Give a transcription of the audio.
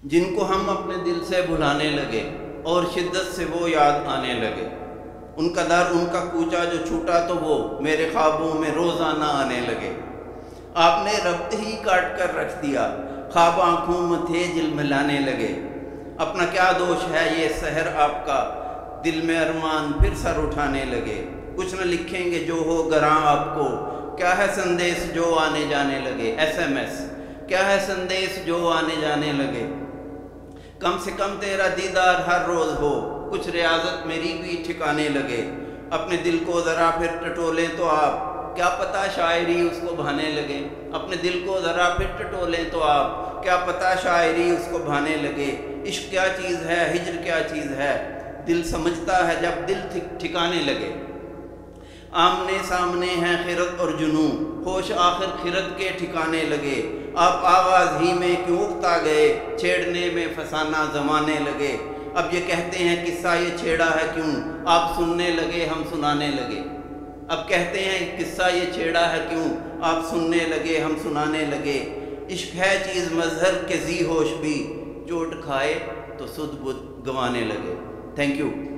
جن کو ہم اپنے دل سے بھلانے لگے اور شدت سے وہ یاد آنے لگے۔ ان کا در ان کا کوچا جو چھوٹا تو وہ میرے خوابوں میں روزانہ آنے لگے۔ آپ نے ربط ہی کاٹ کر رکھ دیا، خواب آنکھوں میں تھے جھلملانے لگے۔ اپنا کیا دوش ہے یہ سحر آپ کا، دل میں ارمان پھر سر اٹھانے لگے۔ کچھ نہ لکھیں گے جو ہو گراں آپ کو، کیا ہے سندیش جو آنے جانے لگے۔ SMS کیا ہے سندیش جو آنے جانے لگے۔ کم سے کم تیرا دیدار ہر روز ہو، کچھ ریاضت میری بھی ٹھکانے لگے۔ اپنے دل کو ذرا پھر ٹٹولیں تو آپ، کیا پتہ شاعری اس کو بھانے لگے۔ اپنے دل کو ذرا پھر ٹٹولیں تو آپ، کیا پتہ شاعری اس کو بھانے لگے۔ عشق کیا چیز ہے، ہجر کیا چیز ہے، دل سمجھتا ہے جب دل ٹھکانے لگے۔ آمنے سامنے ہیں خرد اور جنوں، ہوش آخر خرد کے ٹھکانے لگے۔ آپ آواز ہی میں کیوں اکتا گئے، چھیڑنے میں فسانہ زمانے لگے۔ اب یہ کہتے ہیں قصہ یہ چھیڑا ہے کیوں، آپ سننے لگے ہم سنانے لگے۔ اب کہتے ہیں قصہ یہ چھیڑا ہے کیوں، آپ سننے لگے ہم سنانے لگے۔ عشق ہے چیز مظہر کے ذی ہوش بھی، چوٹ کھائے تو سدھ بدھ گنوانے لگے۔ Thank you.